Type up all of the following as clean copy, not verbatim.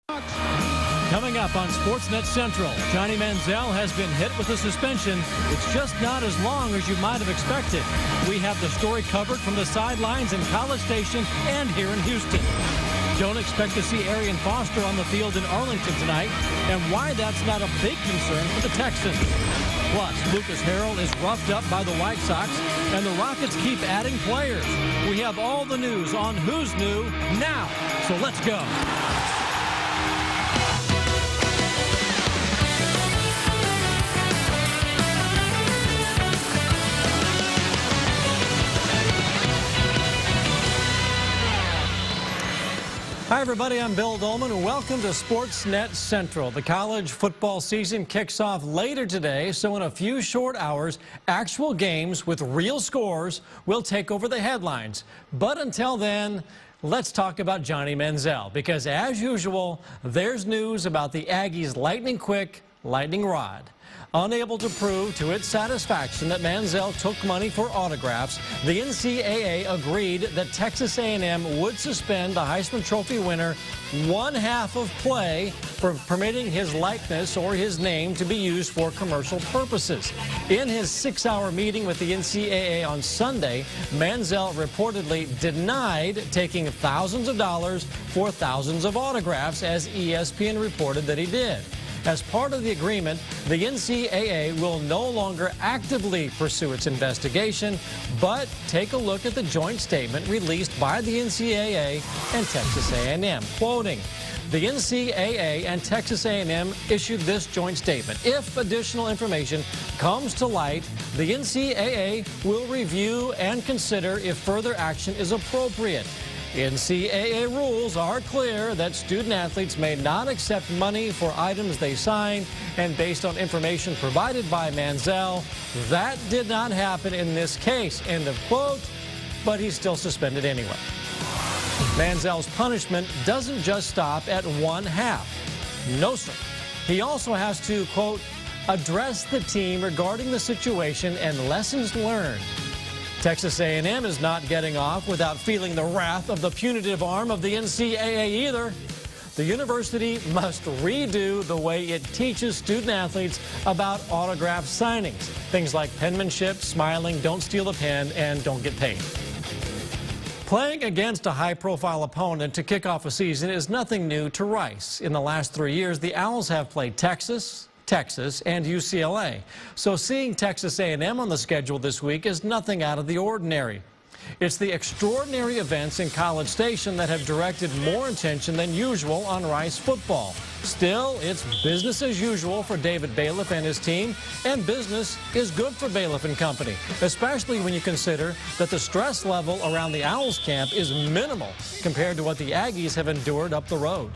Coming up on Sportsnet Central, Johnny Manziel has been hit with a suspension. It's just not as long as you might have expected. We have the story covered from the sidelines in College Station and here in Houston. Don't expect to see Arian Foster on the field in Arlington tonight, and why that's not a big concern for the Texans. Plus, Lucas Harrell is roughed up by the White Sox, and the Rockets keep adding players. We have all the news on who's new now, so let's go. Hi, everybody. I'm Bill Doleman, and welcome to Sportsnet Central. The college football season kicks off later today, so in a few short hours, actual games with real scores will take over the headlines. But until then, let's talk about Johnny Manziel, because as usual, there's news about the Aggies' lightning-quick lightning rod. Unable to prove to its satisfaction that Manziel took money for autographs, the NCAA agreed that Texas A&M would suspend the Heisman Trophy winner one half of play for permitting his likeness or his name to be used for commercial purposes. In his 6-hour meeting with the NCAA on Sunday, Manziel reportedly denied taking thousands of dollars for thousands of autographs, as ESPN reported that he did. As part of the agreement, the NCAA will no longer actively pursue its investigation, but take a look at the joint statement released by the NCAA and Texas A&M. Quoting, the NCAA and Texas A&M issued this joint statement. If additional information comes to light, the NCAA will review and consider if further action is appropriate. NCAA rules are clear that student-athletes may not accept money for items they sign, and based on information provided by Manziel, that did not happen in this case. End of quote, but he's still suspended anyway. Manziel's punishment doesn't just stop at one half. No, sir. He also has to, quote, address the team regarding the situation and lessons learned. Texas A&M is not getting off without feeling the wrath of the punitive arm of the NCAA either. The university must redo the way it teaches student-athletes about autograph signings. Things like penmanship, smiling, don't steal a pen, and don't get paid. Playing against a high-profile opponent to kick off a season is nothing new to Rice. In the last 3 years, the Owls have played Texas, and UCLA. So seeing Texas A&M on the schedule this week is nothing out of the ordinary. It's the extraordinary events in College Station that have directed more attention than usual on Rice football. Still, it's business as usual for David Bailiff and his team, and business is good for Bailiff and company, especially when you consider that the stress level around the Owls camp is minimal compared to what the Aggies have endured up the road.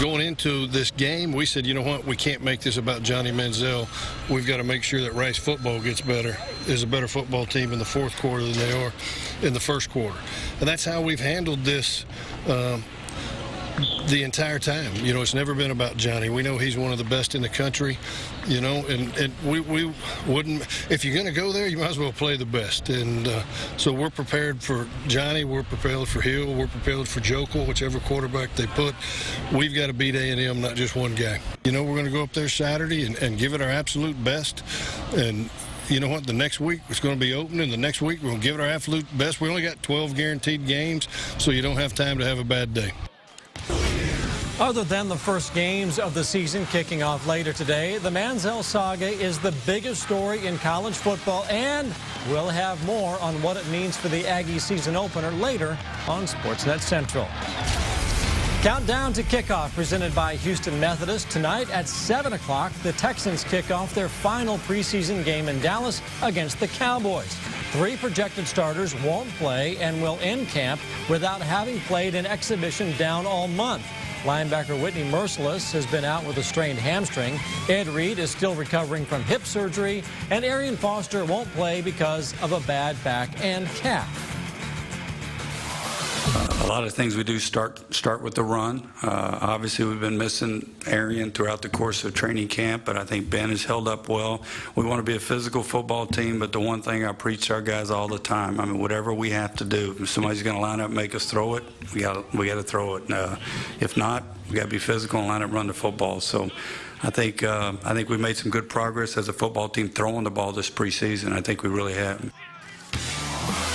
Going into this game, we said, you know what, we can't make this about Johnny Manziel. We've got to make sure that Rice football gets better, is a better football team in the fourth quarter than they are in the first quarter. And that's how we've handled this the entire time. You know, it's never been about Johnny. We know he's one of the best in the country, you know, and we wouldn't, if you're going to go there, you might as well play the best. And so we're prepared for Johnny, we're prepared for Hill, we're prepared for Jokel, whichever quarterback they put. We've got to beat A&M, not just one guy. You know, we're going to go up there Saturday and give it our absolute best. And you know what, the next week it's going to be open, and the next week we're going to give it our absolute best. We only got 12 guaranteed games, so you don't have time to have a bad day. Other than the first games of the season kicking off later today, the Manziel saga is the biggest story in college football, and we'll have more on what it means for the Aggie season opener later on Sportsnet Central. Countdown to kickoff presented by Houston Methodist. Tonight at 7 o'clock, the Texans kick off their final preseason game in Dallas against the Cowboys. 3 projected starters won't play and will end camp without having played an exhibition down all month. Linebacker Whitney Merciless has been out with a strained hamstring. Ed Reed is still recovering from hip surgery, and Arian Foster won't play because of a bad back and calf. lot of things we do start with the run. Obviously, we've been missing Arian throughout the course of training camp, but I think Ben has held up well. We want to be a physical football team, but the one thing I preach to our guys all the time, I mean, whatever we have to do, if somebody's going to line up and make us throw it, we got to throw it. If not, we got to be physical and line up and run the football. So I think we made some good progress as a football team throwing the ball this preseason. I think we really have.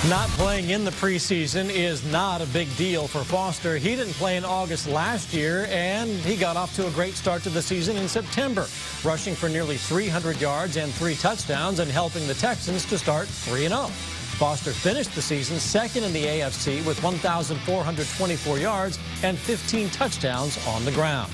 Not playing in the preseason is not a big deal for Foster. He didn't play in August last year, and he got off to a great start to the season in September, rushing for nearly 300 yards and 3 touchdowns and helping the Texans to start 3-0. Foster finished the season second in the AFC with 1,424 yards and 15 touchdowns on the ground.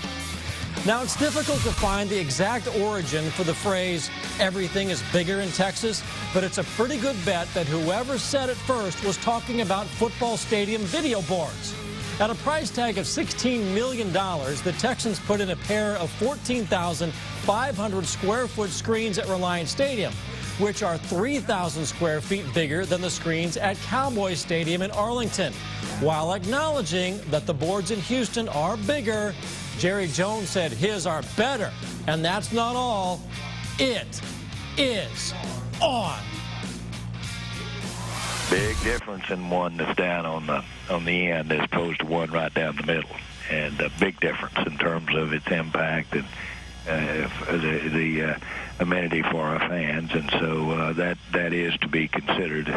Now, it's difficult to find the exact origin for the phrase, everything is bigger in Texas, but it's a pretty good bet that whoever said it first was talking about football stadium video boards. At a price tag of $16 million, the Texans put in a pair of 14,500 square foot screens at Reliant Stadium, which are 3,000 square feet bigger than the screens at Cowboys Stadium in Arlington. While acknowledging that the boards in Houston are bigger, Jerry Jones said his are better, and that's not all. It is on. Big difference in one that's down on the end as opposed to one right down the middle, and a big difference in terms of its impact and the amenity for our fans, and so that is to be considered.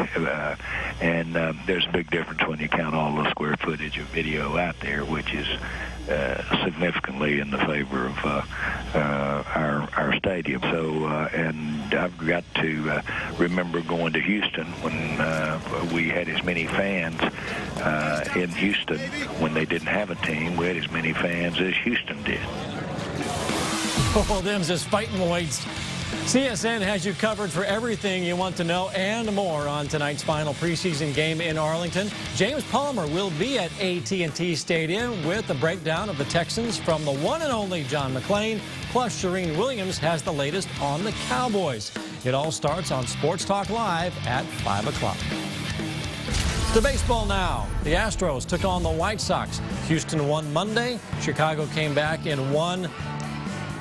And there's a big difference when you count all the square footage of video out there, which is significantly in the favor of our stadium. So, and I've got to remember going to Houston when we had as many fans in Houston when they didn't have a team. We had as many fans as Houston did. Oh, them's just fighting weights. CSN has you covered for everything you want to know and more on tonight's final preseason game in Arlington. James Palmer will be at AT&T Stadium with a breakdown of the Texans from the one and only John McClain. Plus, Shireen Williams has the latest on the Cowboys. It all starts on Sports Talk Live at 5 o'clock. To baseball now. The Astros took on the White Sox. Houston won Monday. Chicago came back and won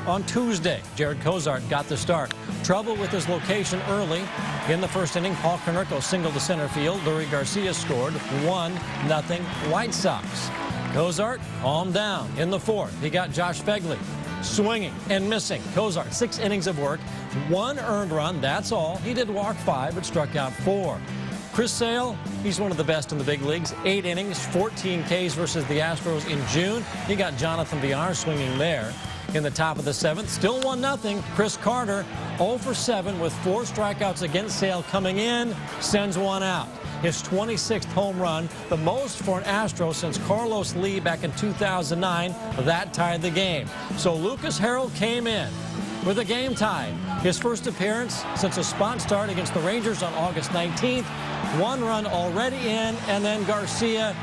on Tuesday. Jared Cozart got the start. Trouble with his location early. In the first inning, Paul Konerko singled to center field. Lurie Garcia scored 1-0 White Sox. Cozart calmed down in the fourth. He got Josh Fegley swinging and missing. Cozart, 6 innings of work, 1 earned run, that's all. He did walk 5, but struck out 4. Chris Sale, he's one of the best in the big leagues. 8 innings, 14 Ks versus the Astros in June. He got Jonathan Villar swinging there. In the top of the 7th, still 1-0. Chris Carter, 0 for 7 with 4 strikeouts against Sale coming in, sends 1 out. His 26th home run, the most for an Astro since Carlos Lee back in 2009. That tied the game. So Lucas Harrell came in with a game tie. His first appearance since a spot start against the Rangers on August 19th. 1 run already in, and then Garcia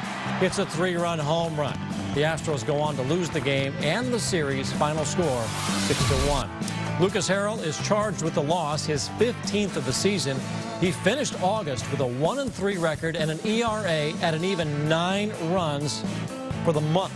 hits a 3-run home run. The Astros go on to lose the game and the series. Final score 6-1. Lucas Harrell is charged with the loss, his 15th of the season. He finished August with a 1-3 record and an ERA at an even 9 runs for the month.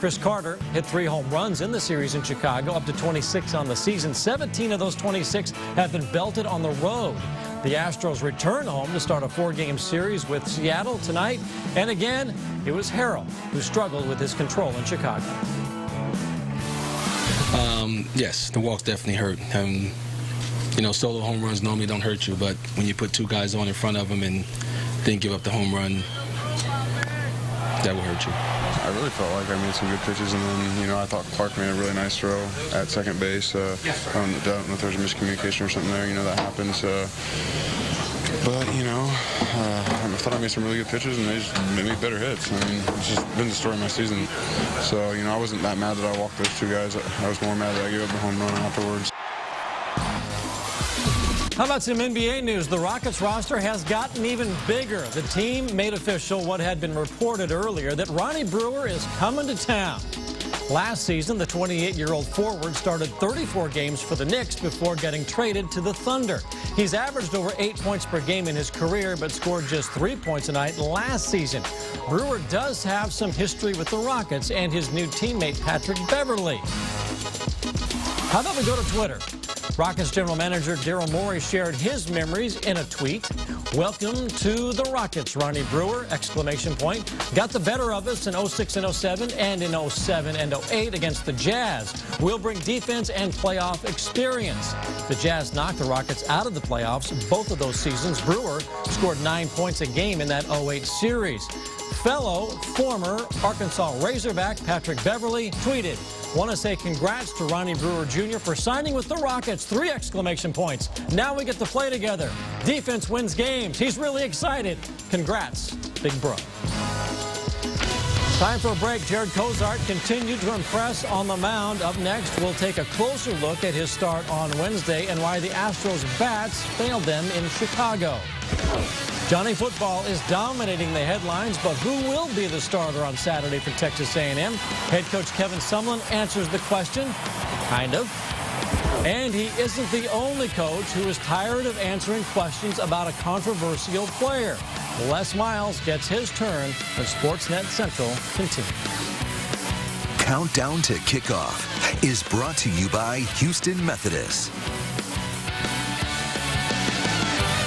Chris Carter hit 3 home runs in the series in Chicago, up to 26 on the season. 17 of those 26 have been belted on the road. The Astros return home to start a 4-game series with Seattle tonight. And again, it was Harrell who struggled with his control in Chicago. Yes, the walks definitely hurt. You know, solo home runs normally don't hurt you, but when you put 2 guys on in front of them and then give up the home run, that will hurt you. I really felt like I made some good pitches, and then, you know, I thought Clark made a really nice throw at second base. I don't know if there was a miscommunication or something there, you know, that happens. But, you know, I thought I made some really good pitches, and they just made me better hits. I mean, it's just been the story of my season. So, you know, I wasn't that mad that I walked those 2 guys. I was more mad that I gave up the home run afterwards. How about some NBA news? The Rockets roster has gotten even bigger. The team made official what had been reported earlier, that Ronnie Brewer is coming to town. Last season, the 28-year-old forward started 34 games for the Knicks before getting traded to the Thunder. He's averaged over 8 points per game in his career, but scored just 3 points a night last season. Brewer does have some history with the Rockets and his new teammate, Patrick Beverley. How about we go to Twitter? Rockets general manager Daryl Morey shared his memories in a tweet. "Welcome to the Rockets, Ronnie Brewer!" Exclamation point. "Got the better of us in 06 and 07 and in 07 and 08 against the Jazz. We'll bring defense and playoff experience." The Jazz knocked the Rockets out of the playoffs both of those seasons. Brewer scored 9 points a game in that 08 series. Fellow former Arkansas Razorback Patrick Beverley tweeted, "Want to say congrats to Ronnie Brewer Jr. for signing with the Rockets. 3 exclamation points. Now we get to play together. Defense wins games. He's really excited. Congrats, Big Bro." Time for a break. Jared Cozart continued to impress on the mound. Up next, we'll take a closer look at his start on Wednesday and why the Astros bats failed them in Chicago. Johnny Football is dominating the headlines, but who will be the starter on Saturday for Texas A&M? Head coach Kevin Sumlin answers the question, kind of. And he isn't the only coach who is tired of answering questions about a controversial player. Les Miles gets his turn when Sportsnet Central continues. Countdown to Kickoff is brought to you by Houston Methodist.